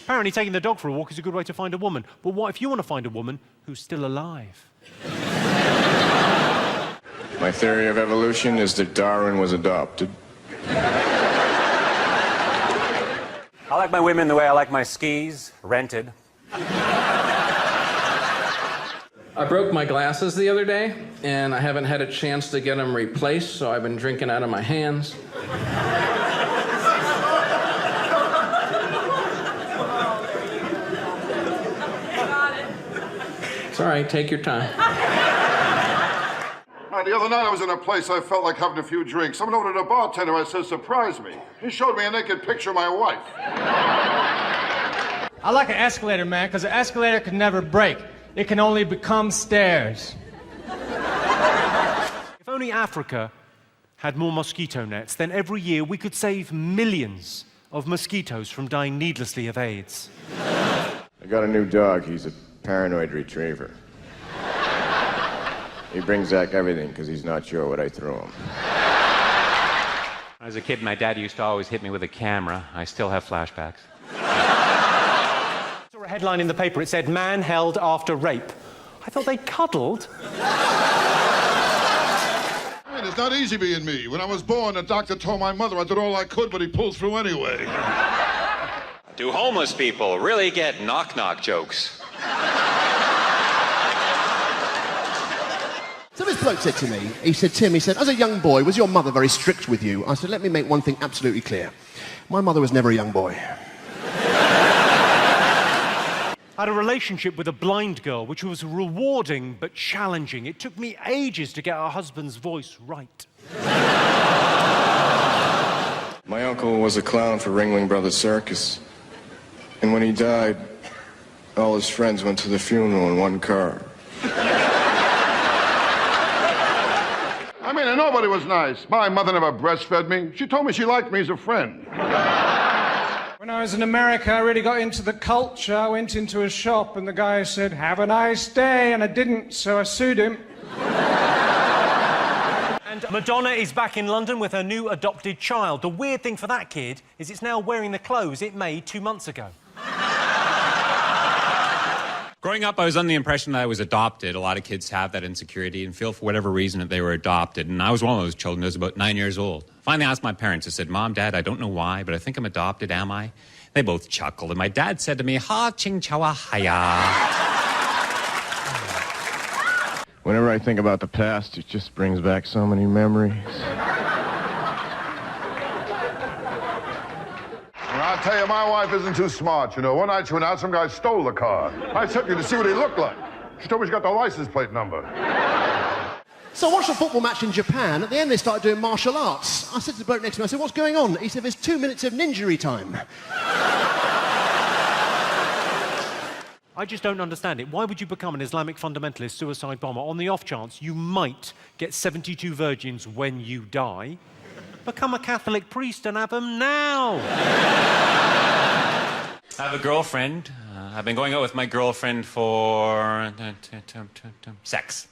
Apparently taking the dog for a walk is a good way to find a woman. But what if you want to find a woman who's still alive? My theory of evolution is that Darwin was adopted. I like my women the way I like my skis, rented. I broke my glasses the other day, and I haven't had a chance to get them replaced, so I've been drinking out of my hands. It's all right, take your time. The other night I was in a place I felt like having a few drinks. Someone ordered a bartender. I said, surprise me. He showed me a naked picture of my wife. I like an escalator, man, because an escalator can never break. It can only become stairs. If only Africa had more mosquito nets, then every year we could save millions of mosquitoes from dying needlessly of AIDS. I got a new dog. He's a paranoid retriever. He brings back everything because he's not sure what I threw him. As a kid, my dad used to always hit me with a camera. I still have flashbacks. I saw a headline in the paper. It said, "Man held after rape." I thought they cuddled. I mean, it's not easy being me. When I was born, the doctor told my mother I did all I could, but he pulled through anyway. Do homeless people really get knock-knock jokes? So this bloke said to me, he said, Tim, as a young boy, was your mother very strict with you? I said, let me make one thing absolutely clear. My mother was never a young boy. I had a relationship with a blind girl, which was rewarding but challenging. It took me ages to get her husband's voice right. My uncle was a clown for Ringling Brothers Circus. And when he died, all his friends went to the funeral in one car. I mean, and nobody was nice. My mother never breastfed me. She told me she liked me as a friend. When I was in America, I really got into the culture. I went into a shop and the guy said, "Have a nice day," and I didn't, so I sued him. And Madonna is back in London with her new adopted child. The weird thing for that kid is it's now wearing the clothes it made 2 months ago. Growing up, I was under the impression that I was adopted. A lot of kids have that insecurity and feel for whatever reason that they were adopted. And I was one of those children. I was about 9 years old. Finally asked my parents. I said, "Mom, Dad, I don't know why, but I think I'm adopted. Am I?" They both chuckled. And my dad said to me, "Ha ching chawa haya." Whenever I think about the past, it just brings back so many memories. I'll tell you, my wife isn't too smart, you know. One night she went out, some guy stole the car. I took her to see what he looked like. She told me she got the license plate number. So I watched a football match in Japan. At the end, they started doing martial arts. I said to the bloke next to me, I said, "What's going on?" He said, "There's 2 minutes of ninjury time." I just don't understand it. Why would you become an Islamic fundamentalist suicide bomber on the off chance you might get 72 virgins when you die? Become a Catholic priest and have them now. I have a girlfriend. I've been going out with my girlfriend for... sex.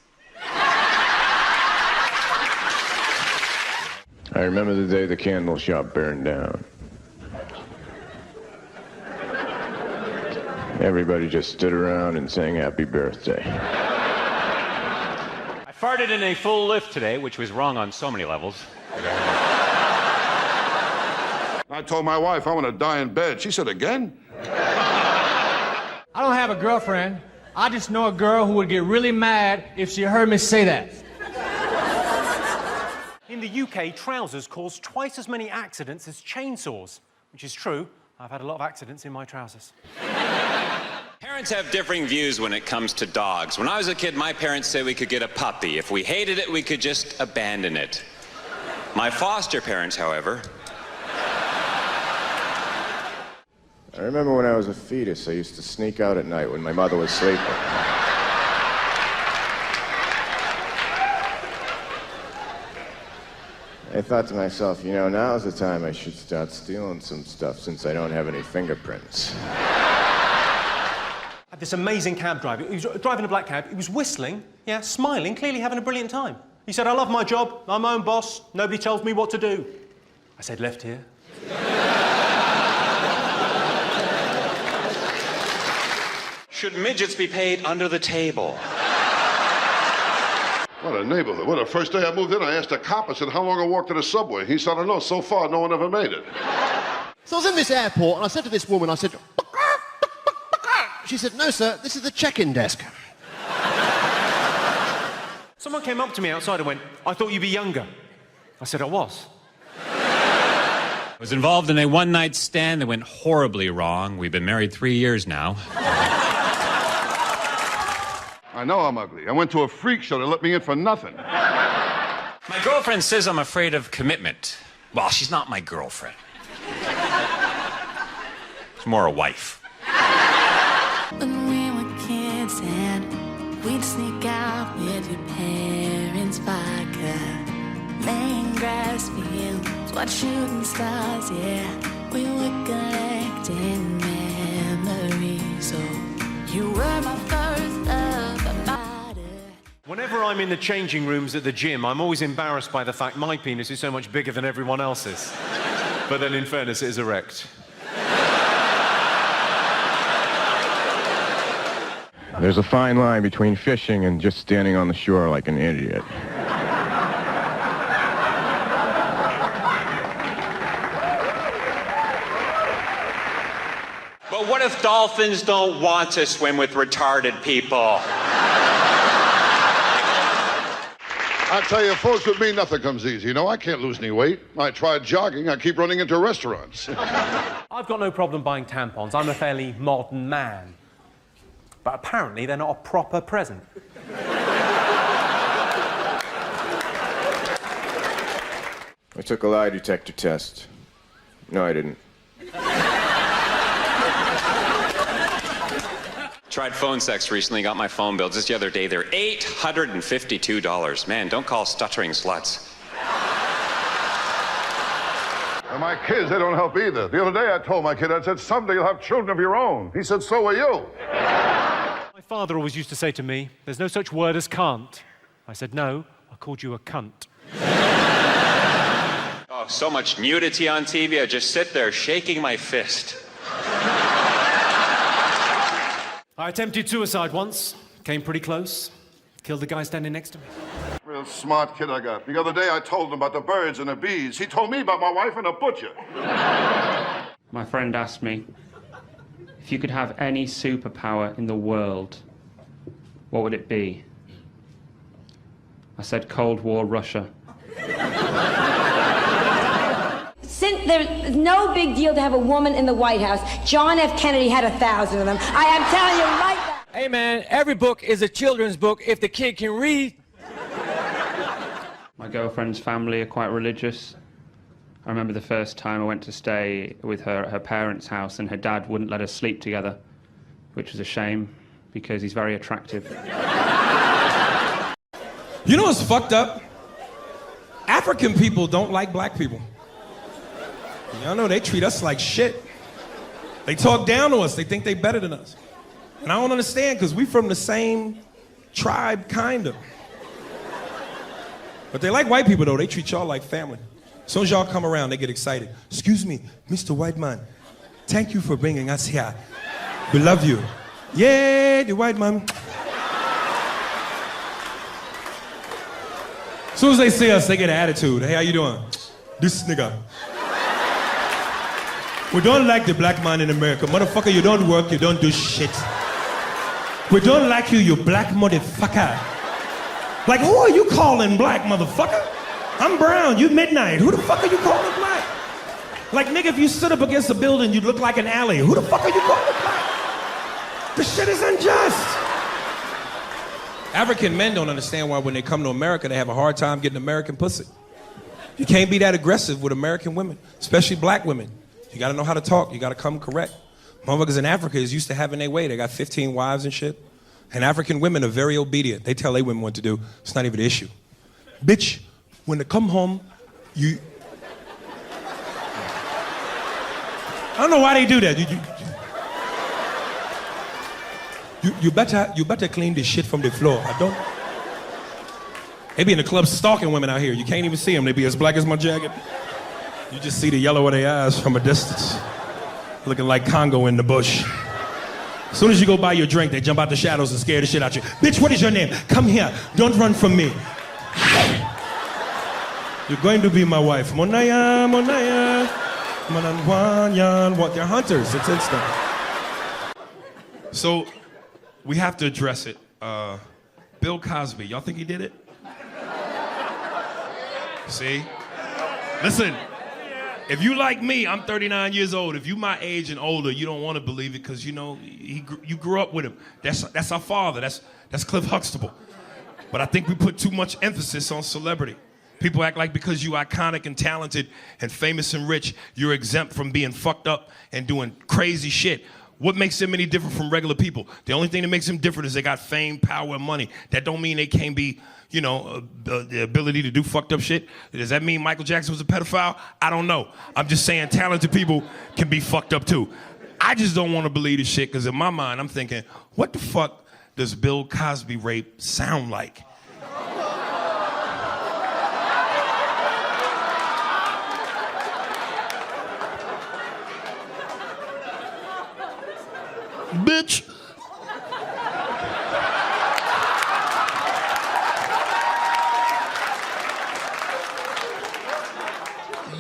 I remember the day the candle shop burned down. Everybody just stood around and sang happy birthday. I farted in a full lift today, which was wrong on so many levels. I told my wife I want to die in bed. She said, "Again?" I don't have a girlfriend. I just know a girl who would get really mad if she heard me say that. In the UK, trousers cause twice as many accidents as chainsaws, which is true. I've had a lot of accidents in my trousers. Parents have differing views when it comes to dogs. When I was a kid, my parents said we could get a puppy. If we hated it, we could just abandon it. My foster parents, however... I remember when I was a fetus, I used to sneak out at night when my mother was sleeping. I thought to myself, you know, now's the time I should start stealing some stuff since I don't have any fingerprints. I had this amazing cab driver. He was driving a black cab. He was whistling, yeah, smiling, clearly having a brilliant time. He said, "I love my job. I'm my own boss. Nobody tells me what to do." I said, "Left here." Should midgets be paid under the table? What a neighborhood. Well, the first day I moved in, I asked a cop, I said, how long I walk to the subway? He said, I don't know, so far, no one ever made it. So I was in this airport and I said to this woman, I said, she said, no, sir, this is the check-in desk. Someone came up to me outside and went, I thought you'd be younger. I said, I was. I was involved in a one-night stand that went horribly wrong. We've been married 3 years now. I know I'm ugly. I went to a freak show. They let me in for nothing. My girlfriend says I'm afraid of commitment. Well, she's not my girlfriend. She's more a wife. When we were kids and we'd sneak out with your parents' vodka, laying grass fields, watch shooting stars, yeah. We were collecting memories, so you were my first love. Whenever I'm in the changing rooms at the gym, I'm always embarrassed by the fact my penis is so much bigger than everyone else's. But then, in fairness, it is erect. There's a fine line between fishing and just standing on the shore like an idiot. But what if dolphins don't want to swim with retarded people? I tell you, folks, with me, nothing comes easy. You know, I can't lose any weight. I tried jogging. I keep running into restaurants. I've got no problem buying tampons. I'm a fairly modern man. But apparently they're not a proper present. I took a lie detector test. No, I didn't. Tried phone sex recently, got my phone bill just the other day. They're $852. Man, don't call stuttering sluts. And my kids, they don't help either. The other day I told my kid, I said, someday you'll have children of your own. He said, so will you. My father always used to say to me, there's no such word as can't. I said, no, I called you a cunt. Oh, so much nudity on TV, I just sit there shaking my fist. I attempted suicide once, came pretty close, killed the guy standing next to me. Real smart kid I got. The other day I told him about the birds and the bees. He told me about my wife and a butcher. My friend asked me, if you could have any superpower in the world, what would it be? I said Cold War Russia. Since there's no big deal to have a woman in the White House, John F. Kennedy had 1,000 of them. I am telling you right now. Hey man, every book is a children's book if the kid can read. My girlfriend's family are quite religious. I remember the first time I went to stay with her at her parents' house and her dad wouldn't let us sleep together, which was a shame because he's very attractive. You know what's fucked up? African people don't like black people. Y'all know they treat us like shit. They talk down to us. They think they better than us. And I don't understand because we from the same tribe, kind of. But they like white people, though. They treat y'all like family. As soon as y'all come around, they get excited. Excuse me, Mr. White Man. Thank you for bringing us here. We love you. Yay, the white man. As soon as they see us, they get an attitude. Hey, how you doing? This nigga. We don't like the black man in America. Motherfucker, you don't work, you don't do shit. We don't like you, you black motherfucker. Like, who are you calling black, motherfucker? I'm brown, you midnight. Who the fuck are you calling black? Like, nigga, if you stood up against a building, you'd look like an alley. Who the fuck are you calling black? This shit is unjust. African men don't understand why when they come to America, they have a hard time getting American pussy. You can't be that aggressive with American women, especially black women. You gotta know how to talk, you gotta come correct. Motherfuckers in Africa is used to having their way. They got 15 wives and shit. And African women are very obedient. They tell their women what to do. It's not even an issue. Bitch, when they come home, you... I don't know why they do that. You better clean the shit from the floor. I don't... They be in the club stalking women out here. You can't even see them. They be as black as my jacket. You just see the yellow of their eyes from a distance. Looking like Congo in the bush. As soon as you go buy your drink, they jump out the shadows and scare the shit out you. Bitch, what is your name? Come here. Don't run from me. You're going to be my wife. Monaya, Monaya. Mananwanyan. What? They're hunters. It's instant. So, we have to address it. Bill Cosby. Y'all think he did it? See? Listen. If you like me, I'm 39 years old. If you my age and older, you don't want to believe it because, you know, you grew up with him. That's our father. That's Cliff Huxtable. But I think we put too much emphasis on celebrity. People act like because you iconic and talented and famous and rich, you're exempt from being fucked up and doing crazy shit. What makes them any different from regular people? The only thing that makes them different is they got fame, power, and money. That don't mean they can't be, you know, the ability to do fucked up shit. Does that mean Michael Jackson was a pedophile? I don't know. I'm just saying talented people can be fucked up too. I just don't want to believe this shit because in my mind, I'm thinking, what the fuck does Bill Cosby rape sound like? Bitch.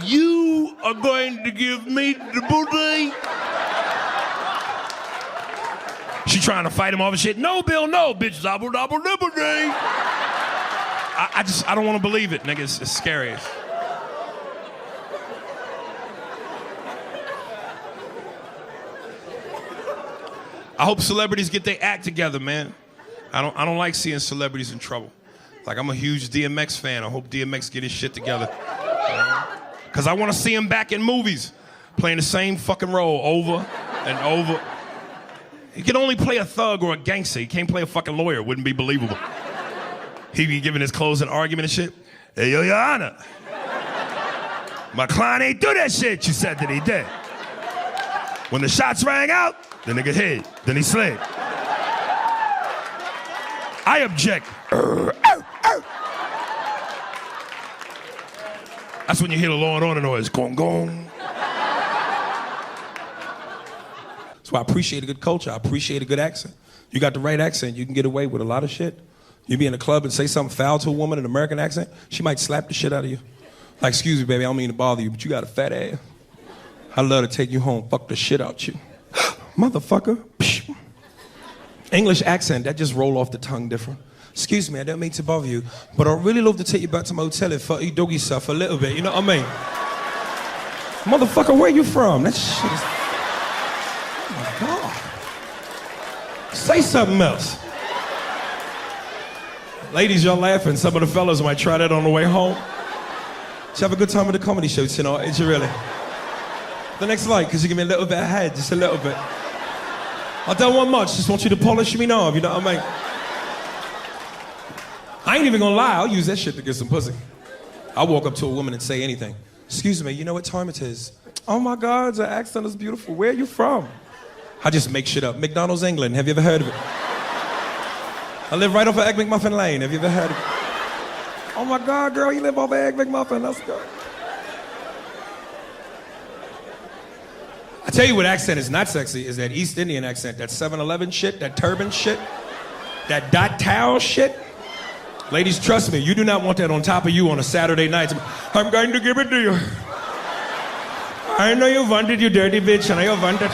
You are going to give me the booty? She trying to fight him off and shit. No, Bill, no, bitch. Zobble, dobble, nibble, day. I don't want to believe it, nigga. It's scary. I hope celebrities get their act together, man. I don't like seeing celebrities in trouble. Like, I'm a huge DMX fan. I hope DMX get his shit together. Because I want to see him back in movies, playing the same fucking role over and over. He can only play a thug or a gangster. He can't play a fucking lawyer. It wouldn't be believable. He'd be giving his closing argument and shit. Hey, yo, Your Honor. My client ain't do that shit you said that he did. When the shots rang out, the nigga hit, then he slid. I object. That's when you hear the Law and Order noise. Gong, gong. So I appreciate a good culture. I appreciate a good accent. You got the right accent, you can get away with a lot of shit. You be in a club and say something foul to a woman in an American accent, she might slap the shit out of you. Like, excuse me, baby, I don't mean to bother you, but you got a fat ass. I'd love to take you home, fuck the shit out you. Motherfucker. Psh. English accent, that just roll off the tongue different. Excuse me, I don't mean to bother you, but I'd really love to take you back to my hotel and fuck you doggy stuff a little bit, you know what I mean? Motherfucker, where you from? That shit is... Oh my God. Say something else. Ladies, y'all laughing. Some of the fellas might try that on the way home. Did you have a good time at the comedy show tonight? Did you really? The next light, because you give me a little bit of head, just a little bit. I don't want much, just want you to polish me knob, you know what I mean? I ain't even gonna lie, I'll use that shit to get some pussy. I'll walk up to a woman and say anything. Excuse me, you know what time it is? Oh my God, your accent is beautiful. Where are you from? I just make shit up. McDonald's, England, have you ever heard of it? I live right off of Egg McMuffin Lane, have you ever heard of it? Oh my God, girl, you live off of Egg McMuffin, let's go. I tell you what accent is not sexy, is that East Indian accent, that 7-Eleven shit, that turban shit, that dot towel shit. Ladies, trust me, you do not want that on top of you on a Saturday night. I'm going to give it to you. I know you want it, you dirty bitch, I know you want it.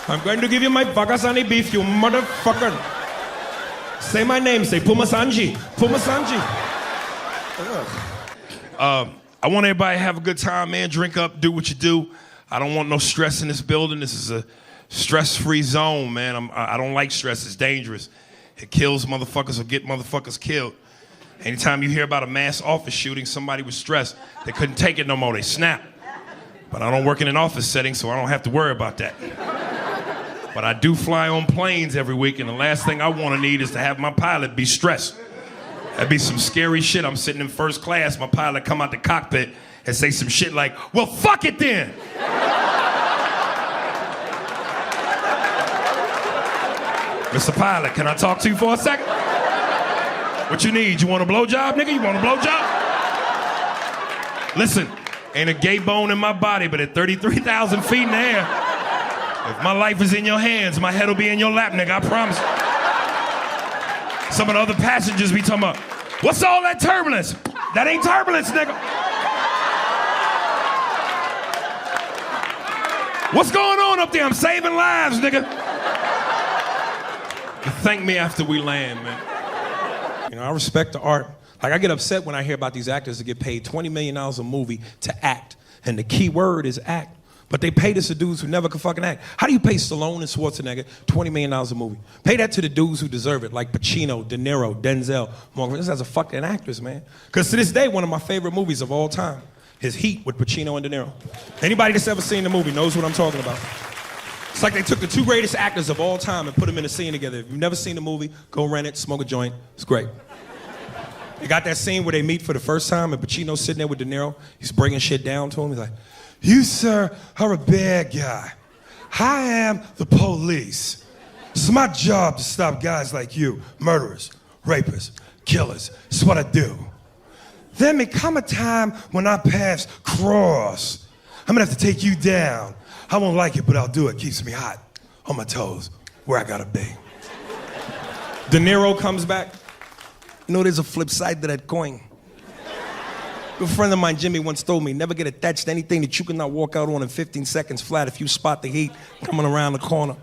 I'm going to give you my Pakistani beef, you motherfucker. Say my name, say Pumasanji. Pumasanji. I want everybody to have a good time, man. Drink up, do what you do. I don't want no stress in this building. This is a stress-free zone, man. I don't like stress. It's dangerous. It kills motherfuckers or get motherfuckers killed. Anytime you hear about a mass office shooting, somebody was stressed. They couldn't take it no more. They snapped. But I don't work in an office setting, so I don't have to worry about that. But I do fly on planes every week, and the last thing I want to need is to have my pilot be stressed. That'd be some scary shit. I'm sitting in first class, my pilot come out the cockpit and say some shit like, well, fuck it then. Mr. Pilot, can I talk to you for a second? What you need? You want a blowjob, nigga? You want a blowjob? Listen, ain't a gay bone in my body, but at 33,000 feet in the air, If my life is in your hands, my head will be in your lap, nigga, I promise. Some of the other passengers be talking about, what's all that turbulence? That ain't turbulence, nigga. What's going on up there? I'm saving lives, nigga. Thank me after we land, man. You know, I respect the art. Like, I get upset when I hear about these actors that get paid $20 million a movie to act. And the key word is act. But they pay this to dudes who never could fucking act. How do you pay Stallone and Schwarzenegger $20 million a movie? Pay that to the dudes who deserve it, like Pacino, De Niro, Denzel, Morgan. This guy's a fucking actors, man. Because to this day, one of my favorite movies of all time is Heat with Pacino and De Niro. Anybody that's ever seen the movie knows what I'm talking about. It's like they took the two greatest actors of all time and put them in a scene together. If you've never seen the movie, go rent it, smoke a joint. It's great. They got that scene where they meet for the first time and Pacino's sitting there with De Niro. He's bringing shit down to him. He's like, you, sir, are a bad guy. I am the police. It's my job to stop guys like you, murderers, rapists, killers. It's what I do. There may come a time when our paths cross. I'm gonna have to take you down. I won't like it, but I'll do it. Keeps me hot, on my toes, where I gotta be. De Niro comes back. You know, there's a flip side to that coin. A friend of mine, Jimmy, once told me, never get attached to anything that you cannot walk out on in 15 seconds flat if you spot the heat coming around the corner.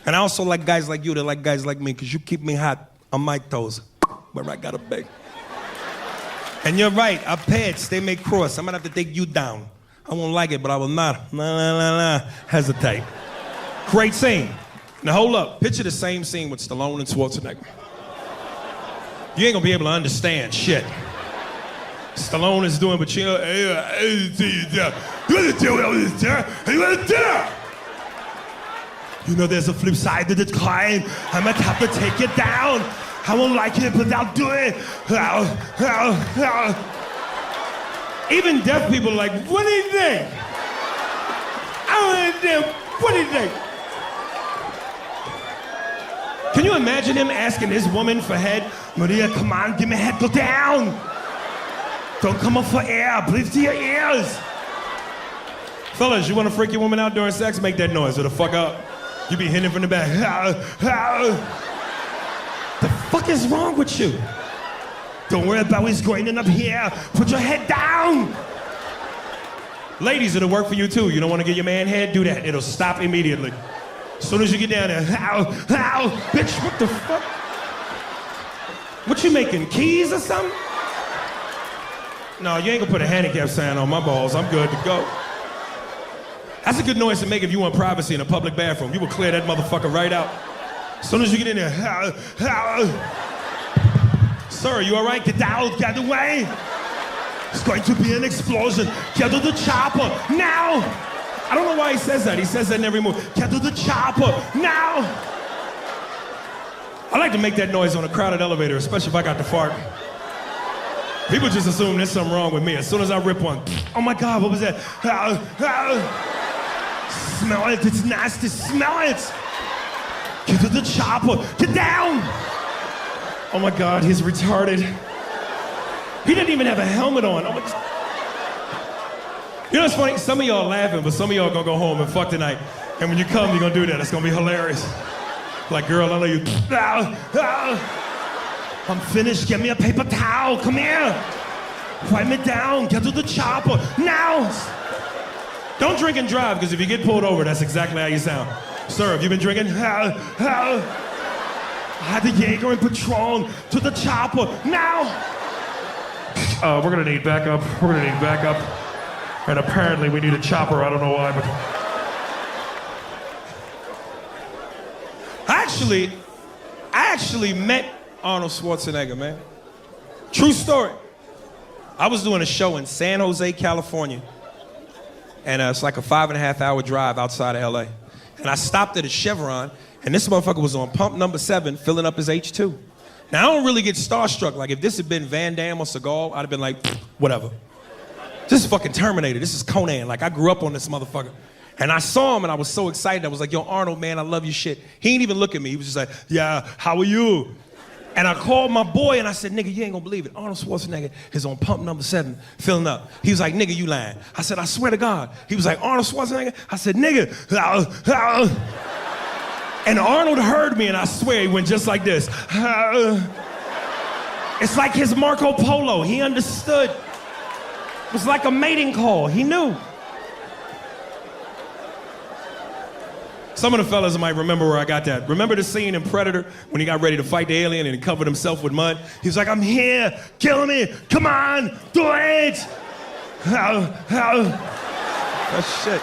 And I also like guys like you that like guys like me, because you keep me hot on my toes, where I gotta be. And you're right, our paths, they may cross. I'm gonna have to take you down. I won't like it, but I will not hesitate. Great scene. Now hold up, picture the same scene with Stallone and Schwarzenegger. You ain't gonna be able to understand shit. Stallone is doing Pacino. You know, there's a flip side to the coin. I might have to take it down. I won't like it, but I'll do it. Even deaf people are like, what do you think? I don't understand. What do you think? Can you imagine him asking this woman for head? Maria, come on, give me head, go down. Don't come up for air, breathe to your ears. Fellas, you want to freak your woman out during sex? Make that noise or the fuck up. You be hitting from the back. The fuck is wrong with you? Don't worry about what's going on up here. Put your head down. Ladies, it'll work for you too. You don't want to get your man head? Do that. It'll stop immediately. As soon as you get down there, bitch, what the fuck? What you making, keys or something? No, you ain't gonna put a handicap sign on my balls. I'm good to go. That's a good noise to make if you want privacy in a public bathroom. You will clear that motherfucker right out. As soon as you get in there, sir, you all right? Get down, get away. It's going to be an explosion. Get to the chopper, now. I don't know why he says that. He says that in every movie. Get to the chopper, now. I like to make that noise on a crowded elevator, especially if I got to fart. People just assume there's something wrong with me. As soon as I rip one, oh my God, what was that? Smell it, it's nasty, smell it. Get to the chopper, get down. Oh my God, he's retarded. He didn't even have a helmet on. Oh my God. You know what's funny? Some of y'all laughing, but some of y'all gonna go home and fuck tonight. And when you come, you're gonna do that. It's gonna be hilarious. Like, girl, I know you. I'm finished. Get me a paper towel. Come here. Wipe me down. Get to the chopper. Now. Don't drink and drive, because if you get pulled over, that's exactly how you sound. Sir, have you been drinking? I had the Jaeger and Patron to the chopper. Now. We're going to need backup. We're going to need backup. And apparently we need a chopper. I don't know why, but... I actually met Arnold Schwarzenegger, man. True story. I was doing a show in San Jose, California. And it's like a 5.5 hour drive outside of LA. And I stopped at a Chevron, and this motherfucker was on pump number 7, filling up his H2. Now, I don't really get starstruck. Like, if this had been Van Damme or Seagal, I'd have been like, whatever. This is fucking Terminator. This is Conan. Like, I grew up on this motherfucker. And I saw him, and I was so excited. I was like, yo, Arnold, man, I love your shit. He didn't even look at me. He was just like, yeah, how are you? And I called my boy and I said, nigga, you ain't gonna believe it. Arnold Schwarzenegger is on pump number 7, filling up. He was like, nigga, you lying. I said, I swear to God. He was like, Arnold Schwarzenegger? I said, nigga. And Arnold heard me and I swear he went just like this. It's like his Marco Polo. He understood. It was like a mating call. He knew. Some of the fellas might remember where I got that. Remember the scene in Predator when he got ready to fight the alien and he covered himself with mud? He was like, I'm here, kill me, come on, do it! That shit.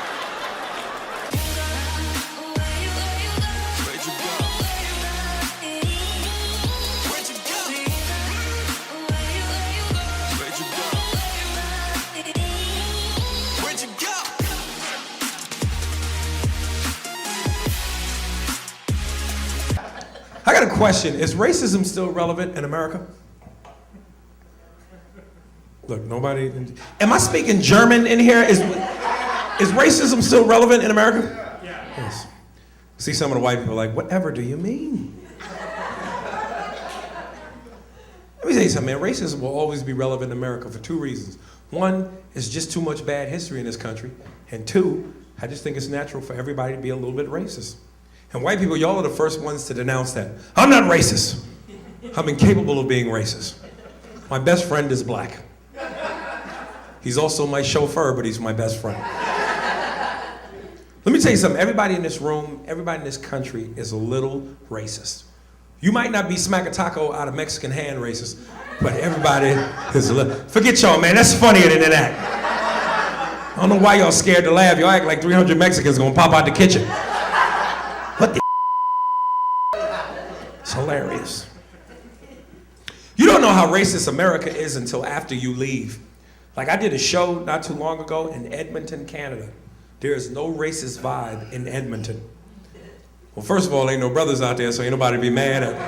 I got a question. Is racism still relevant in America? Look, nobody... Am I speaking German in here? Is racism still relevant in America? Yeah. Yes. See some of the white people like, whatever do you mean? Let me tell you something, man. Racism will always be relevant in America for 2 reasons. 1, it's just too much bad history in this country. And 2, I just think it's natural for everybody to be a little bit racist. And white people, y'all are the first ones to denounce that. I'm not racist. I'm incapable of being racist. My best friend is black. He's also my chauffeur, but he's my best friend. Let me tell you something. Everybody in this room, everybody in this country is a little racist. You might not be smack a taco out of Mexican hand racist, but everybody is a little... Forget y'all, man. That's funnier than that. I don't know why y'all scared to laugh. Y'all act like 300 Mexicans gonna pop out the kitchen. What the It's hilarious. You don't know how racist America is until after you leave. Like I did a show not too long ago in Edmonton, Canada. There is no racist vibe in Edmonton. Well, first of all, ain't no brothers out there, so ain't nobody be mad at me.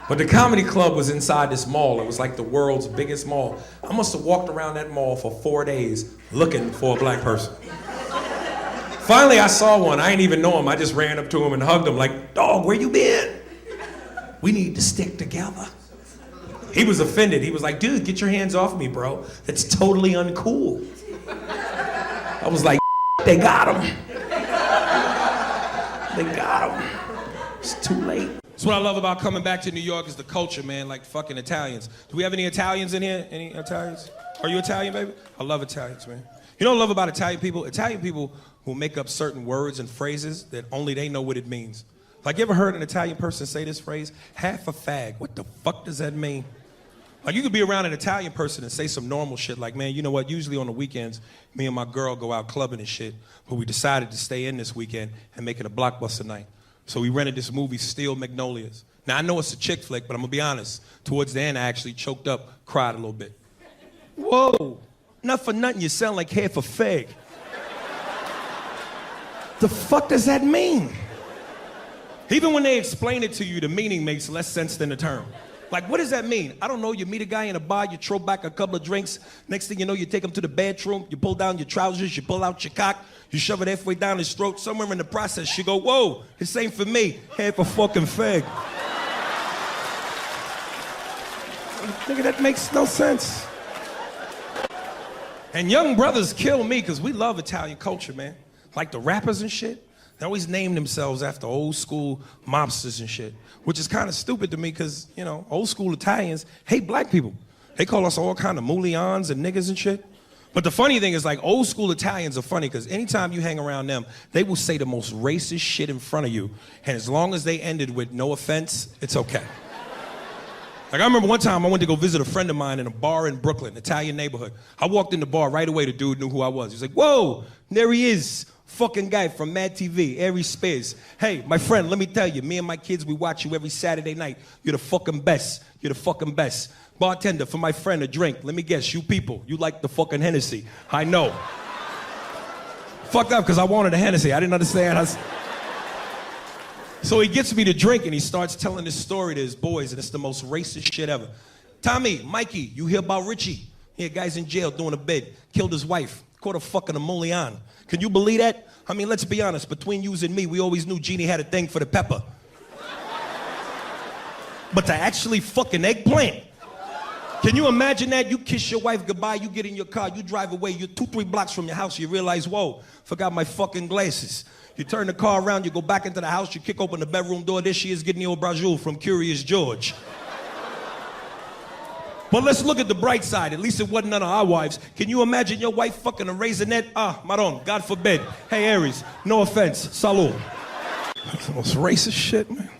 But the comedy club was inside this mall. It was like the world's biggest mall. I must have walked around that mall for 4 days looking for a black person. Finally, I saw one. I ain't even know him. I just ran up to him and hugged him like, dog, where you been? We need to stick together. He was offended. He was like, dude, get your hands off me, bro. That's totally uncool. I was like, they got him. They got him. It's too late. That's what I love about coming back to New York is the culture, man, like fucking Italians. Do we have any Italians in here? Any Italians? Are you Italian, baby? I love Italians, man. You know what I love about Italian people? Italian people will make up certain words and phrases that only they know what it means. Like, you ever heard an Italian person say this phrase? Half a fag. What the fuck does that mean? Like, you could be around an Italian person and say some normal shit like, man, you know what? Usually on the weekends, me and my girl go out clubbing and shit, but we decided to stay in this weekend and make it a blockbuster night. So we rented this movie, Steel Magnolias. Now, I know it's a chick flick, but I'm gonna be honest. Towards the end, I actually choked up, cried a little bit. Whoa, not for nothing, you sound like half a fag. The fuck does that mean? Even when they explain it to you, the meaning makes less sense than the term. Like, what does that mean? I don't know. You meet a guy in a bar, you throw back a couple of drinks. Next thing you know, you take him to the bathroom, you pull down your trousers, you pull out your cock, you shove it halfway down his throat. Somewhere in the process, you go, whoa, this ain't for me. Half a fucking fag. Nigga, that makes no sense. And young brothers kill me because we love Italian culture, man. Like the rappers and shit. They always name themselves after old school mobsters and shit, which is kind of stupid to me because, you know, old school Italians hate black people. They call us all kind of mullions and niggas and shit. But the funny thing is, like, old school Italians are funny because anytime you hang around them, they will say the most racist shit in front of you. And as long as they ended with no offense, it's okay. Like, I remember one time I went to go visit a friend of mine in a bar in Brooklyn, Italian neighborhood. I walked in the bar right away, the dude knew who I was. He's like, whoa, there he is. Fucking guy from Mad TV, Aries Spears. Hey, my friend, let me tell you, me and my kids, we watch you every Saturday night. You're the fucking best. You're the fucking best. Bartender, for my friend, a drink. Let me guess, you people, you like the fucking Hennessy. I know. Fucked up, because I wanted a Hennessy. I didn't understand. So he gets me the drink, and he starts telling this story to his boys, and it's the most racist shit ever. Tommy, Mikey, you hear about Richie? Yeah, guy's in jail doing a bid. Killed his wife. Caught a fucking emulsion. Can you believe that? I mean, let's be honest. Between you and me, we always knew Jeannie had a thing for the pepper. But to actually fuck an eggplant. Can you imagine that? You kiss your wife goodbye, you get in your car, you drive away, you're 2-3 blocks from your house, you realize, whoa, forgot my fucking glasses. You turn the car around, you go back into the house, you kick open the bedroom door, there she is getting the aubergine from Curious George. But let's look at the bright side. At least it wasn't none of our wives. Can you imagine your wife fucking a raisinette? Ah, Maron, God forbid. Hey, Aries, no offense, salud. That's the most racist shit, man.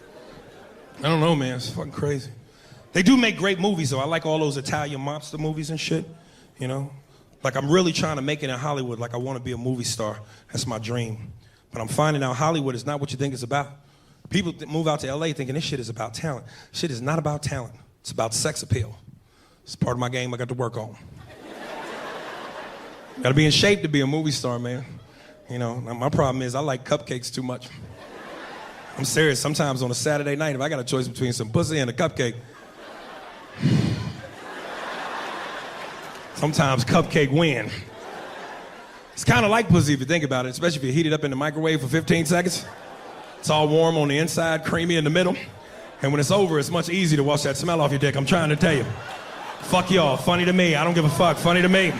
I don't know, man, it's fucking crazy. They do make great movies, though. I like all those Italian mobster movies and shit, you know? Like, I'm really trying to make it in Hollywood. Like, I want to be a movie star. That's my dream. But I'm finding out Hollywood is not what you think it's about. People move out to LA thinking this shit is about talent. Shit is not about talent. It's about sex appeal. It's part of my game I got to work on. Gotta be in shape to be a movie star, man. You know, my problem is I like cupcakes too much. I'm serious. Sometimes on a Saturday night, if I got a choice between some pussy and a cupcake, sometimes cupcake win. It's kind of like pussy if you think about it, especially if you heat it up in the microwave for 15 seconds. It's all warm on the inside, creamy in the middle. And when it's over, it's much easier to wash that smell off your dick. I'm trying to tell you. Fuck y'all. Funny to me. I don't give a fuck. Funny to me.